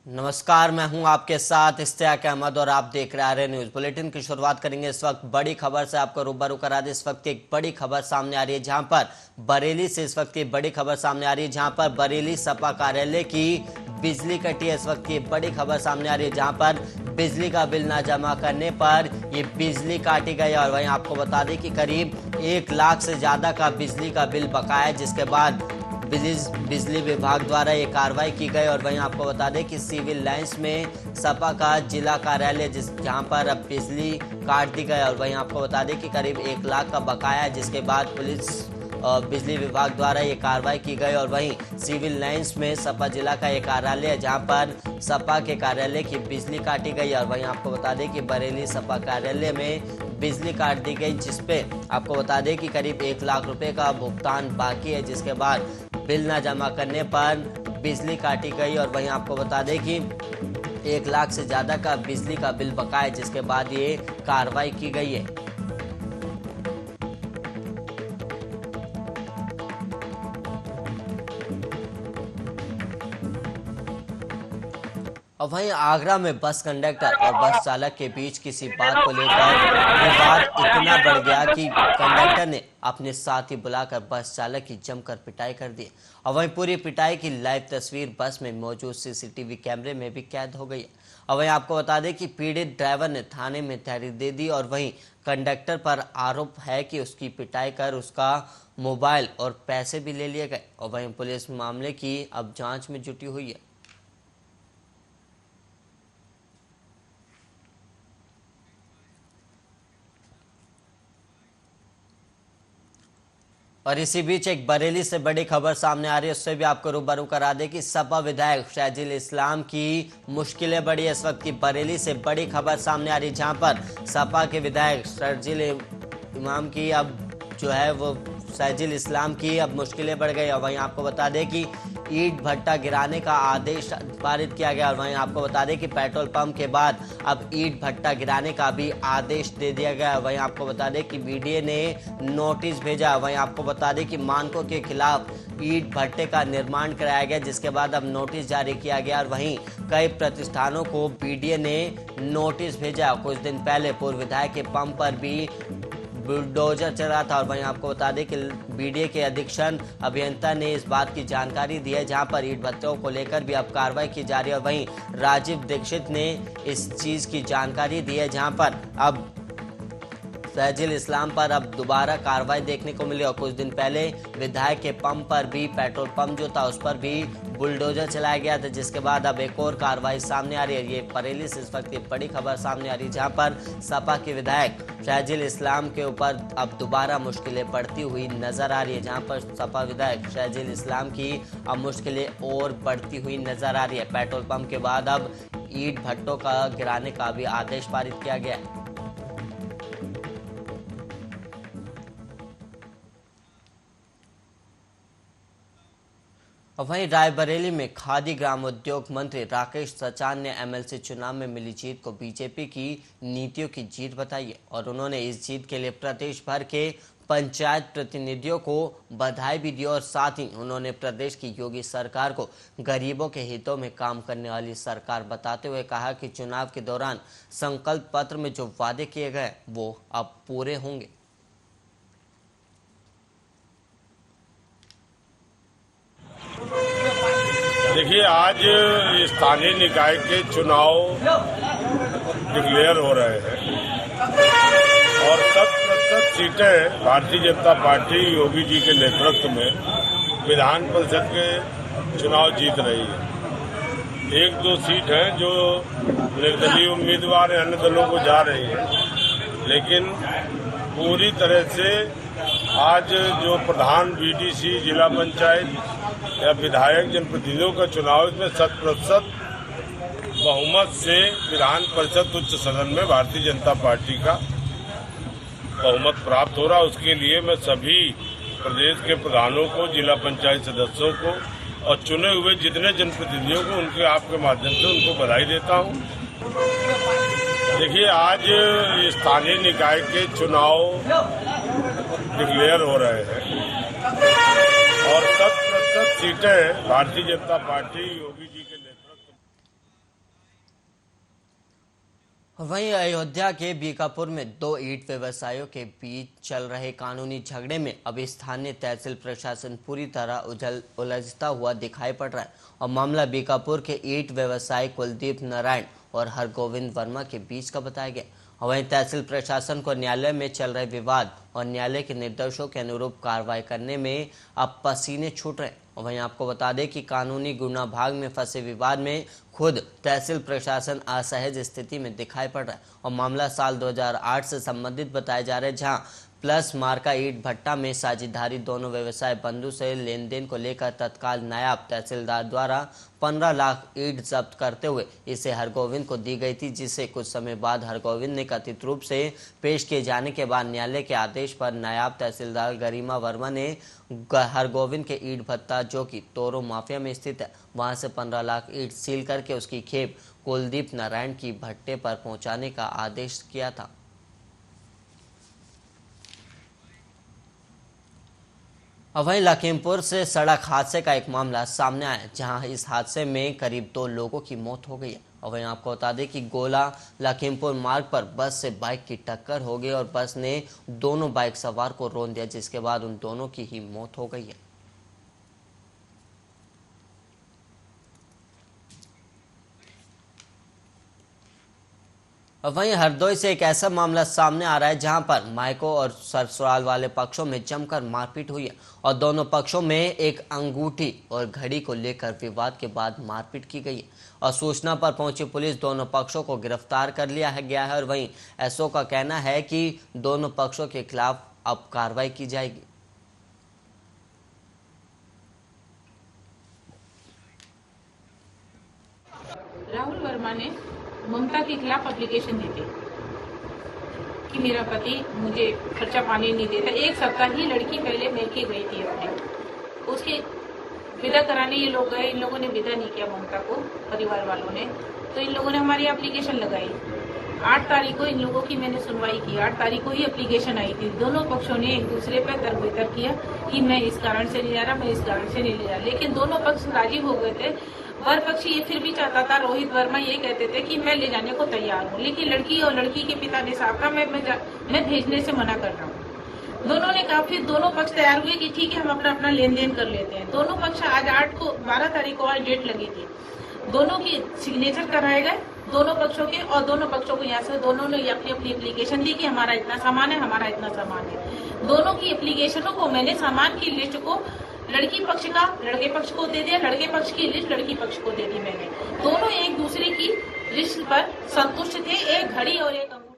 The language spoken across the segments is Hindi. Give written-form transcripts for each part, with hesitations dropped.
नमस्कार, मैं हूं आपके साथ इश्तियाक अहमद और आप देख रहे हैं न्यूज बुलेटिन की शुरुआत करेंगे इस वक्त बड़ी खबर से। आपको रूबरू करा दे, इस वक्त एक बड़ी खबर सामने आ रही है जहां पर बरेली से इस वक्त की बड़ी खबर सामने आ रही है जहां पर बरेली सपा कार्यालय की बिजली कटी है। इस वक्त की बड़ी खबर सामने आ रही है जहां पर बिजली का बिल ना जमा करने पर ये बिजली काटी गई और वहीं आपको बता दें कि करीब 1 लाख से ज्यादा का बिजली का बिल बकाया है, जिसके बाद बिजली विभाग द्वारा ये कार्रवाई की गई। और वहीं आपको बता दें कि सिविल लाइंस में सपा का जिला कार्यालय जहां पर अब बिजली काट दी गई और वहीं आपको बता दें कि करीब 1 लाख का बकाया है, जिसके बाद पुलिस और बिजली विभाग द्वारा ये कार्रवाई की गई। और वहीं सिविल लाइंस में सपा जिला का एक कार्यालय है जहां पर सपा के कार्यालय की बिजली काटी गई। और वहीं आपको बता दें कि बरेली सपा कार्यालय में बिजली काट दी गई, जिसपे आपको बता दें कि करीब 1 लाख रुपए का भुगतान बाकी है, जिसके बाद बिल न जमा करने पर बिजली काटी गई। और वहीं आपको बता दें कि 1 लाख से ज्यादा का बिजली का बिल बकाया है, जिसके बाद ये कार्रवाई की गई है। और वहीं आगरा में बस कंडक्टर और बस चालक के बीच किसी बात को लेकर विवाद इतना बढ़ गया कि कंडक्टर ने अपने साथी बुलाकर बस चालक की जमकर पिटाई कर दी। और वहीं पूरी पिटाई की लाइव तस्वीर बस में मौजूद सीसीटीवी कैमरे में भी कैद हो गई है। और वहीं आपको बता दें कि पीड़ित ड्राइवर ने थाने में तहरीर दे दी और वहीं कंडक्टर पर आरोप है कि उसकी पिटाई कर उसका मोबाइल और पैसे भी ले लिए गए। और वहीं पुलिस मामले की अब जाँच में जुटी हुई है। और इसी बीच एक बरेली से बड़ी खबर सामने आ रही है, उससे भी आपको रूबरू करा दे कि सपा विधायक शहजील इस्लाम की मुश्किलें बढ़ी है। इस वक्त की बरेली से बड़ी खबर सामने आ रही है जहां पर सपा के विधायक शहजील इमाम की अब जो है वो शहजील इस्लाम की अब मुश्किलें बढ़ गई। और वहीं आपको बता दें कि ईंट भट्टा गिराने का आदेश पारित किया गया। और वहीं आपको बता दें कि पेट्रोल पंप के बाद अब ईंट भट्टा गिराने का भी आदेश दे दिया गया। वहीं आपको बता दें कि बीडीए ने नोटिस भेजा। वहीं आपको बता दें कि मानकों के खिलाफ ईंट भट्टे का निर्माण कराया गया, जिसके बाद अब नोटिस जारी किया गया। और वहीं कई प्रतिष्ठानों को बीडीए ने नोटिस भेजा। कुछ दिन पहले पूर्व विधायक के पंप पर भी बुलडोजर चला था। और वहीं आपको बता दें कि बीडीए के अधीक्षण अभियंता ने इस बात की जानकारी दी है जहां पर ईंट भट्टों को लेकर भी अब कार्रवाई की जा रही है। और वहीं राजीव दीक्षित ने इस चीज की जानकारी दी है जहां पर अब शहजील इस्लाम पर अब दोबारा कार्रवाई देखने को मिली। और कुछ दिन पहले विधायक के पंप पर भी, पेट्रोल पंप जो था उस पर भी बुलडोजर चलाया गया था, जिसके बाद अब एक और कार्रवाई सामने आ रही है। ये बरेली से इस वक्त एक बड़ी खबर सामने आ रही है जहां पर सपा के विधायक शहजील इस्लाम के ऊपर अब दोबारा मुश्किलें बढ़ती हुई नजर आ रही है। जहां पर सपा विधायक शहजील इस्लाम की अब मुश्किलें और बढ़ती हुई नजर आ रही है। पेट्रोल पंप के बाद अब ईंट भट्टों का गिराने का भी आदेश पारित किया गया है। और वहीं रायबरेली में खादी ग्राम उद्योग मंत्री राकेश सचान ने एमएलसी चुनाव में मिली जीत को बीजेपी की नीतियों की जीत बताई है। और उन्होंने इस जीत के लिए प्रदेश भर के पंचायत प्रतिनिधियों को बधाई भी दी। और साथ ही उन्होंने प्रदेश की योगी सरकार को गरीबों के हितों में काम करने वाली सरकार बताते हुए कहा कि चुनाव के दौरान संकल्प पत्र में जो वादे किए गए वो अब पूरे होंगे। देखिए, आज स्थानीय निकाय के चुनाव डिक्लेयर हो रहे हैं और 100% सीटें भारतीय जनता पार्टी योगी जी के नेतृत्व में विधान परिषद के चुनाव जीत रही है। 1-2 सीट हैं जो निर्दलीय उम्मीदवार अन्य दलों को जा रही है, लेकिन पूरी तरह से आज जो प्रधान बीडीसी, जिला पंचायत या विधायक जनप्रतिनिधियों का चुनाव, इसमें 100% बहुमत से विधान परिषद उच्च सदन में भारतीय जनता पार्टी का बहुमत प्राप्त हो रहा। उसके लिए मैं सभी प्रदेश के प्रधानों को, जिला पंचायत सदस्यों को और चुने हुए जितने जनप्रतिनिधियों को उनके आपके माध्यम से उनको बधाई देता हूं। देखिए, आज स्थानीय निकाय के चुनाव डिक्लेयर हो रहे हैं और 100% सीटें भारतीय जनता पार्टी योगी जी के नेतृत्व। वहीं अयोध्या के बीकापुर में दो ईंट व्यवसायियों के बीच चल रहे कानूनी झगड़े में अब स्थानीय तहसील प्रशासन पूरी तरह उलझता हुआ दिखाई पड़ रहा है और मामला बीकापुर के ईंट व्यवसायी कुलदीप नारायण और हरगोविंद वर्मा के बीच का बताया गया। वहीं तहसील प्रशासन को न्यायालय में चल रहे विवाद और न्यायालय के निर्देशों के अनुरूप कार्रवाई करने में अब पसीने छूट रहे। वहीं आपको बता दें कि कानूनी गुना भाग में फंसे विवाद में खुद तहसील प्रशासन असहज स्थिति में दिखाई पड़ रहा है और मामला साल 2008 से संबंधित बताया जा रहा है, जहां प्लस मार्का ईंट भट्टा में साझेदारी दोनों व्यवसाय बंधु से लेन देन को लेकर तत्काल नायब तहसीलदार द्वारा 15 लाख ईंट जब्त करते हुए इसे हरगोविंद को दी गई थी, जिसे कुछ समय बाद हरगोविंद ने कथित रूप से पेश किए जाने के बाद न्यायालय के आदेश पर नायब तहसीलदार गरिमा वर्मा ने हरगोविंद के ईंट भट्टा, जो कि तोरो माफिया में स्थित है, वहां से 15 लाख ईंट सील करके उसकी खेप कुलदीप नारायण की भट्टे पर पहुंचाने का आदेश किया था। वहीं लखीमपुर से सड़क हादसे का एक मामला सामने आया, जहां इस हादसे में करीब 2 लोगों की मौत हो गई है। और वहीं आपको बता दें कि गोला लखीमपुर मार्ग पर बस से बाइक की टक्कर हो गई और बस ने दोनों बाइक सवार को रौंद दिया, जिसके बाद उन दोनों की ही मौत हो गई है। वहीं हरदोई से एक ऐसा मामला सामने आ रहा है जहां पर मायको और ससुराल वाले पक्षों में जमकर मारपीट हुई है और दोनों पक्षों में एक अंगूठी और घड़ी को लेकर विवाद के बाद मारपीट की गई है और सूचना पर पहुंची पुलिस दोनों पक्षों को गिरफ्तार कर लिया गया है। और वहीं एसओ का कहना है कि दोनों पक्षों के खिलाफ अब कार्रवाई की जाएगी। राहुल वर्मा ने ममता के खिलाफ एप्लीकेशन दी थी कि मेरा पति मुझे खर्चा पानी नहीं देता। एक सप्ताह ही लड़की पहले मैके गई थी अपने, उसके विदा कराने ये लोग गए, इन लोगों ने विदा नहीं किया ममता को, परिवार वालों ने। तो इन लोगों ने हमारी एप्लीकेशन लगाई। 8 तारीख को इन लोगों की मैंने सुनवाई की। 8 तारीख को ही एप्लीकेशन आई थी। दोनों पक्षों ने एक दूसरे पर तर्क वितर्क किया कि मैं इस कारण से नहीं जा रहा, मैं इस कारण से नहीं ले जा रहा, लेकिन दोनों पक्ष राजी हो गए थे। वर पक्ष ये फिर भी चाहता था, रोहित वर्मा ये कहते थे कि मैं ले जाने को तैयार हूँ, लेकिन लड़की और लड़की के पिता ने साफ कहा मैं भेजने से मना कर रहा हूँ। दोनों ने कहा, फिर दोनों पक्ष तैयार हुए कि ठीक है हम अपना अपना लेन देन कर लेते हैं। दोनों पक्ष आज 12 तारीख को आज डेट लगी थी, दोनों की सिग्नेचर कराए गए दोनों पक्षों के, और दोनों पक्षों को यहाँ से दोनों ने अपनी अपनी एप्लीकेशन दी कि हमारा इतना सामान है, हमारा इतना सामान है। दोनों की एप्लीकेशनों को मैंने सामान की लिस्ट को लड़की पक्ष का लड़के पक्ष को दे दिया, लड़के पक्ष की लिस्ट लड़की पक्ष को दे दी मैंने। दोनों एक दूसरे की लिस्ट पर संतुष्ट थे, एक घड़ी और एक अंगूठी।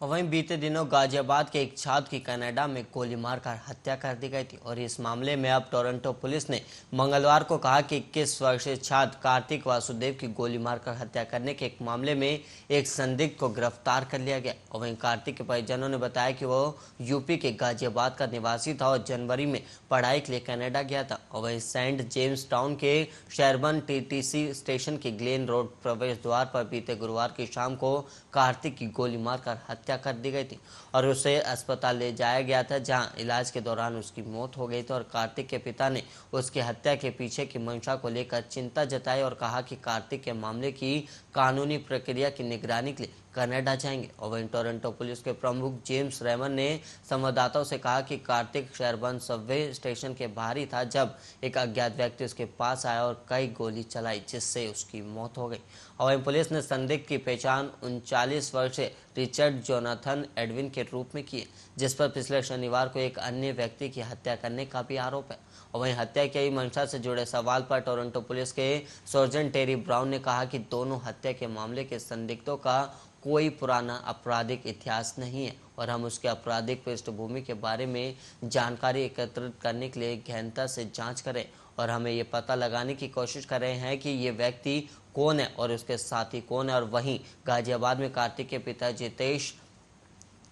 वहीं बीते दिनों गाजियाबाद के एक छात्र की कनाडा में गोली मारकर हत्या कर दी गई थी और इस मामले में अब टोरंटो पुलिस ने मंगलवार को कहा कि 21 वर्षीय छात्र कार्तिक वासुदेव की गोली मारकर हत्या करने के एक मामले में एक संदिग्ध को गिरफ्तार कर लिया गया। और वहीं कार्तिक के परिजनों ने बताया कि वो यूपी के गाजियाबाद का निवासी था और जनवरी में पढ़ाई के लिए कनाडा गया था। और वहीं सेंट जेम्स टाउन के शेरबर्न टीटीसी स्टेशन के ग्लेन रोड प्रवेश द्वार पर बीते गुरुवार की शाम को कार्तिक की गोली मारकर हत्या कर दी गई थी और उसे अस्पताल ले जाया गया था, जहां इलाज के दौरान उसकी मौत हो गई थी। और कार्तिक के पिता ने उसकी हत्या के पीछे की मंशा को लेकर चिंता जताई और कहा कि कार्तिक के मामले की कानूनी प्रक्रिया की निगरानी के लिए कनाडा जाएंगे। और वहीं टोरंटो पुलिस के प्रमुख जेम्स रेमन ने संवाददाताओं से कहा कि कार्तिक शेरबर्न सबवे स्टेशन के बाहर ही था जब एक अज्ञात व्यक्ति उसके पास आया और कई गोली चलाई, जिससे उसकी मौत हो गई। और वहीं पुलिस ने संदिग्ध की पहचान 39 वर्षीय रिचर्ड जोनाथन एडविन के रूप में की है, जिस पर पिछले शनिवार को एक अन्य व्यक्ति की हत्या करने का भी आरोप है। और वहीं हत्या की मंशा से जुड़े सवाल पर टोरंटो पुलिस के सर्जन टेरी ब्राउन ने कहा कि दोनों हत्या के मामले के संदिग्धों का कोई पुराना आपराधिक इतिहास नहीं है और हम उसके आपराधिक पृष्ठभूमि के बारे में जानकारी एकत्रित करने के लिए गहनता से जांच करें और हमें ये पता लगाने की कोशिश कर रहे हैं कि ये व्यक्ति कौन है और उसके साथी कौन है। और वहीं गाजियाबाद में कार्तिक के पिता जितेश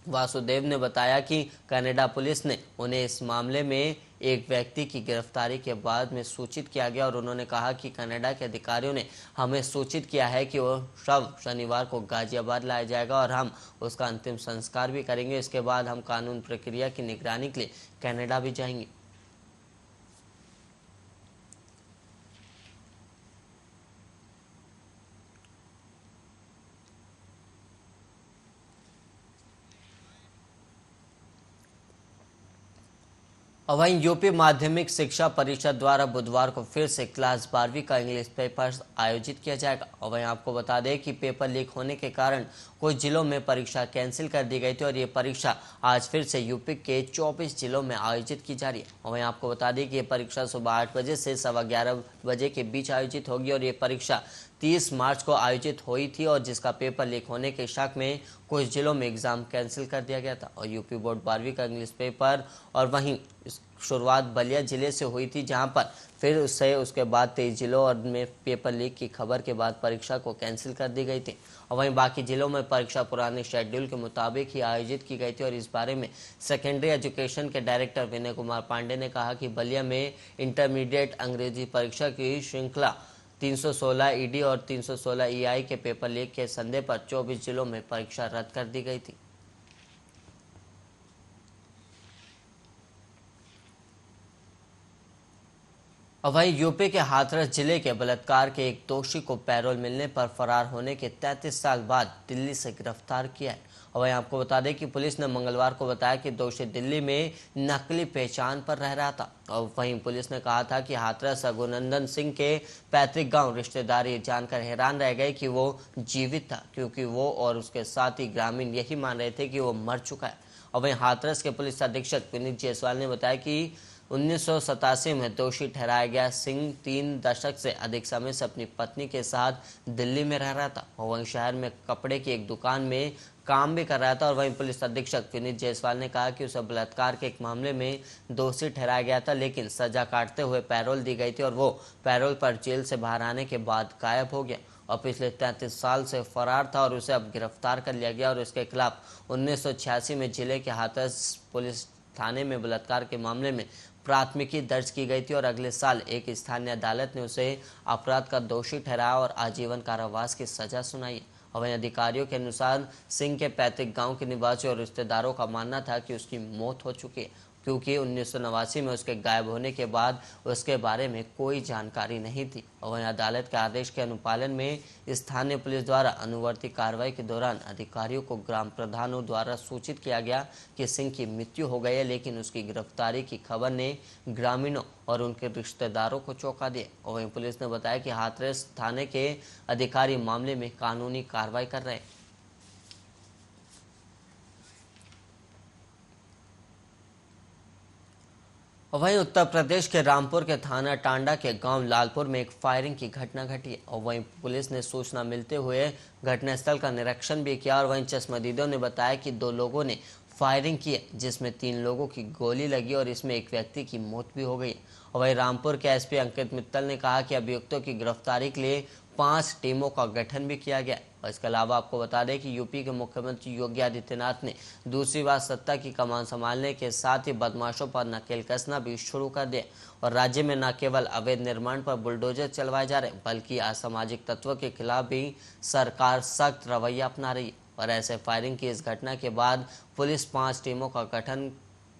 वासुदेव ने बताया कि कनाडा पुलिस ने उन्हें इस मामले में एक व्यक्ति की गिरफ्तारी के बाद में सूचित किया गया और उन्होंने कहा कि कनाडा के अधिकारियों ने हमें सूचित किया है कि वो शव शनिवार को गाजियाबाद लाया जाएगा और हम उसका अंतिम संस्कार भी करेंगे। इसके बाद हम कानून प्रक्रिया की निगरानी के लिए कनाडा भी जाएंगे। और वहीं यूपी माध्यमिक शिक्षा परिषद द्वारा बुधवार को फिर से क्लास 12वीं का इंग्लिश पेपर आयोजित किया जाएगा। और वहीं आपको बता दें कि पेपर लीक होने के कारण कुछ जिलों में परीक्षा कैंसिल कर दी गई थी और ये परीक्षा आज फिर से यूपी के 24 जिलों में आयोजित की जा रही है। और वहीं आपको बता दें कि ये परीक्षा सुबह 8 बजे से 11:15 बजे के बीच आयोजित होगी और ये परीक्षा 30 मार्च को आयोजित हुई थी और जिसका पेपर लीक होने के शक में कुछ जिलों में एग्जाम कैंसिल कर दिया गया था। और यूपी बोर्ड 12वीं का इंग्लिश पेपर और वहीं शुरुआत बलिया जिले से हुई थी, जहां पर फिर उसके बाद 23 जिलों और में पेपर लीक की खबर के बाद परीक्षा को कैंसिल कर दी गई थी। और वहीं बाकी जिलों में परीक्षा पुराने शेड्यूल के मुताबिक ही आयोजित की गई थी। और इस बारे में सेकेंडरी एजुकेशन के डायरेक्टर विनय कुमार पांडे ने कहा कि बलिया में इंटरमीडिएट अंग्रेजी परीक्षा की श्रृंखला 316 ईडी और 316 ईआई के पेपर लीक के संदेह पर 24 जिलों में परीक्षा रद्द कर दी गई थी। और वहीं यूपी के हाथरस जिले के बलात्कार के एक दोषी को पैरोल मिलने पर फरार होने के 33 साल बाद दिल्ली से गिरफ्तार किया है। और वहीं आपको बता दें कि पुलिस ने मंगलवार को बताया कि दोषी दिल्ली में नकली पहचान पर रह रहा था। और वहीं पुलिस ने कहा था कि हाथरस रघुनंदन सिंह के पैतृक गांव रिश्तेदार ये जानकर हैरान रह गए कि वो जीवित था, क्योंकि वो और उसके साथी ग्रामीण यही मान रहे थे कि वो मर चुका है। और वहीं हाथरस के पुलिस अधीक्षक विनीत जायसवाल ने बताया कि 1987 में दोषी ठहराया गया सिंह 3 दशक से अधिक समय से अपनी पत्नी के साथ दिल्ली में रह रहा था और वहीं शहर में कपड़े की एक दुकान में काम भी कर रहा था। और वहीं पुलिस अधीक्षक विनीत जायसवाल ने कहा कि उसे बलात्कार के एक मामले में दोषी ठहराया गया था, लेकिन सजा काटते हुए पैरोल दी गई थी और वो पैरोल पर जेल से बाहर आने के बाद गायब हो गया और पिछले 33 साल से फरार था और उसे अब गिरफ्तार कर लिया गया। और उसके खिलाफ 1986 में जिले के हाथरस पुलिस थाने में बलात्कार के मामले में प्राथमिकी दर्ज की गई थी और अगले साल एक स्थानीय अदालत ने उसे अपराध का दोषी ठहराया और आजीवन कारावास की सजा सुनाई। और वहीं अधिकारियों के अनुसार सिंह के पैतृक गांव के निवासी और रिश्तेदारों का मानना था कि उसकी मौत हो चुकी है, क्योंकि 1989 में उसके गायब होने के बाद उसके बारे में कोई जानकारी नहीं थी। और वहीं अदालत के आदेश के अनुपालन में स्थानीय पुलिस द्वारा अनुवर्ती कार्रवाई के दौरान अधिकारियों को ग्राम प्रधानों द्वारा सूचित किया गया कि सिंह की मृत्यु हो गई है, लेकिन उसकी गिरफ्तारी की खबर ने ग्रामीणों और उनके रिश्तेदारों को चौंका दिया। और वहीं पुलिस ने बताया कि हाथरस थाने के अधिकारी मामले में कानूनी कार्रवाई कर रहे हैं। और वहीं उत्तर प्रदेश के रामपुर के थाना टांडा के गांव लालपुर में एक फायरिंग की घटना घटी है और वहीं पुलिस ने सूचना मिलते हुए घटनास्थल का निरीक्षण भी किया। और वहीं चश्मदीदों ने बताया कि 2 लोगों ने फायरिंग की है, जिसमें 3 लोगों की गोली लगी और इसमें एक व्यक्ति की मौत भी हो गई। और वहीं रामपुर के एसपी अंकित मित्तल ने कहा कि अभियुक्तों की गिरफ्तारी के लिए 5 टीमों का गठन भी किया गया। और इसके अलावा आपको बता दें कि यूपी के मुख्यमंत्री योगी आदित्यनाथ ने दूसरी बार सत्ता की कमान संभालने के साथ ही बदमाशों पर नकेल कसना भी शुरू कर दिया और राज्य में न केवल अवैध निर्माण पर बुलडोजर चलवाए जा रहे हैं, बल्कि असामाजिक तत्वों के खिलाफ भी सरकार सख्त रवैया अपना रही है। और ऐसे फायरिंग की इस घटना के बाद पुलिस 5 टीमों का गठन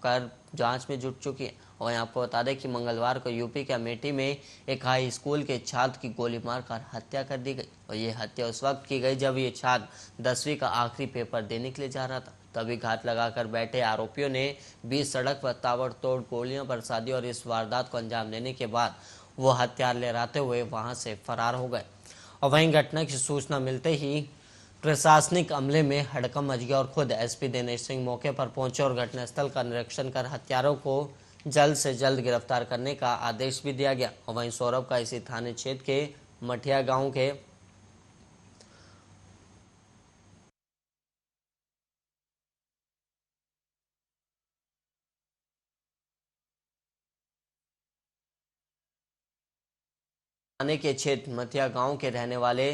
कर जांच में जुट चुकी है। और यहाँ आपको बता दें कि मंगलवार को यूपी के अमेठी में एक हाई स्कूल के छात्र की गोली मारकर हत्या कर दी गई और ये हत्या उस वक्त की गई जब ये छात्र 10वीं का आखिरी पेपर देने के लिए जा रहा था। तभी घात लगाकर बैठे आरोपियों ने बीच सड़क पर ताबड़तोड़ गोलियां बरसा दी और इस वारदात को अंजाम देने के बाद वो हथियार लहराते हुए वहां से फरार हो गए। और वहीं घटना की सूचना मिलते ही प्रशासनिक अमले में हड़कंप मच गया और खुद एसपी दिनेश सिंह मौके पर पहुंचे और घटनास्थल का निरीक्षण कर हत्यारों को जल्द से जल्द गिरफ्तार करने का आदेश भी दिया गया। और वहीं सौरभ का इसी थाने क्षेत्र के मठिया गांव के थाने के क्षेत्र मठिया गांव के रहने वाले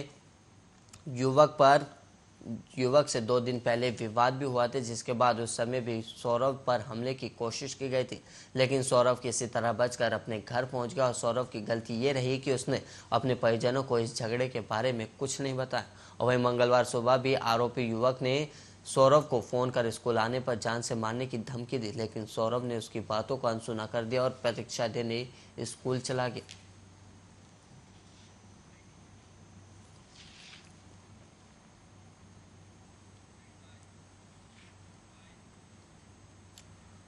युवक से 2 दिन पहले विवाद भी हुआ था, जिसके बाद उस समय भी सौरभ पर हमले की कोशिश की गई थी, लेकिन सौरभ किसी तरह बचकर अपने घर पहुंच गया। और सौरभ की गलती ये रही कि उसने अपने परिजनों को इस झगड़े के बारे में कुछ नहीं बताया। और वहीं मंगलवार सुबह भी आरोपी युवक ने सौरभ को फोन कर स्कूल आने पर जान से मारने की धमकी दी, लेकिन सौरभ ने उसकी बातों को अनसुना कर दिया और परीक्षा देने स्कूल चला गया।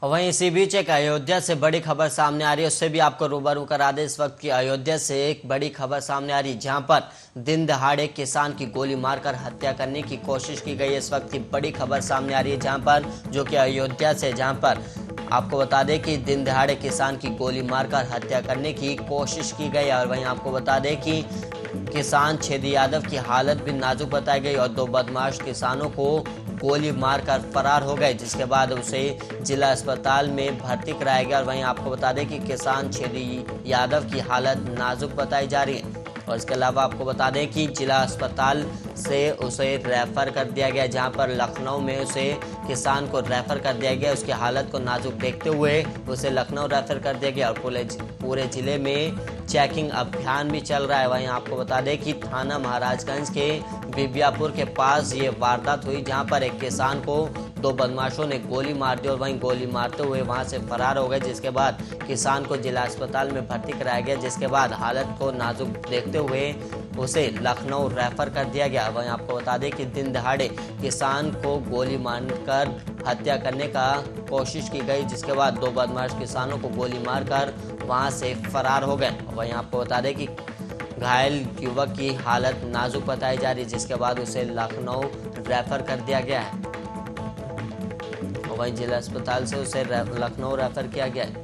वहीं इसी बीच एक अयोध्या से बड़ी खबर सामने आ रही है, उससे भी आपको रूबरू करा दे। इस वक्त की अयोध्या से एक बड़ी खबर सामने आ रही, जहां पर दिन दहाड़े किसान की गोली मारकर हत्या करने की कोशिश की गई। इस वक्त की बड़ी खबर सामने आ रही है, जहां पर जो कि अयोध्या से, जहां पर आपको बता दें कि दिन दहाड़े किसान की गोली मारकर हत्या करने की कोशिश की गई। और वहीं आपको बता दें कि किसान छेदी यादव की हालत भी नाजुक बताई गई और 2 बदमाश किसानों को गोली मारकर फरार हो गए, जिसके बाद उसे जिला अस्पताल में भर्ती कराया गया। और वहीं आपको बता दें कि किसान छेदी यादव की हालत नाजुक बताई जा रही है। और इसके अलावा आपको बता दें कि जिला अस्पताल से उसे रेफर कर दिया गया, जहां पर लखनऊ में उसे किसान को रेफर कर दिया गया। उसकी हालत को नाजुक देखते हुए उसे लखनऊ रेफर कर दिया गया और पूरे जिले में चेकिंग अभियान भी चल रहा है। वहीं आपको बता दें कि थाना महाराजगंज के बिबियापुर के पास ये वारदात हुई, जहां पर एक किसान को 2 बदमाशों ने गोली मार दी और वहीं गोली मारते हुए वहां से फरार हो गए, जिसके बाद किसान को जिला अस्पताल में भर्ती कराया गया, जिसके बाद हालत को नाजुक देखते हुए उसे लखनऊ रेफर कर दिया गया। वहीं आपको बता दें कि दिन दहाड़े किसान को गोली मारकर हत्या करने का कोशिश की गई, जिसके बाद 2 बदमाश किसानों को गोली मारकर वहां से फरार हो गए। वहीं आपको बता दें कि घायल युवक की हालत नाजुक बताई जा रही है, जिसके बाद उसे लखनऊ रेफर कर दिया गया है। वहीं जिला अस्पताल से उसे लखनऊ रेफर किया गया है।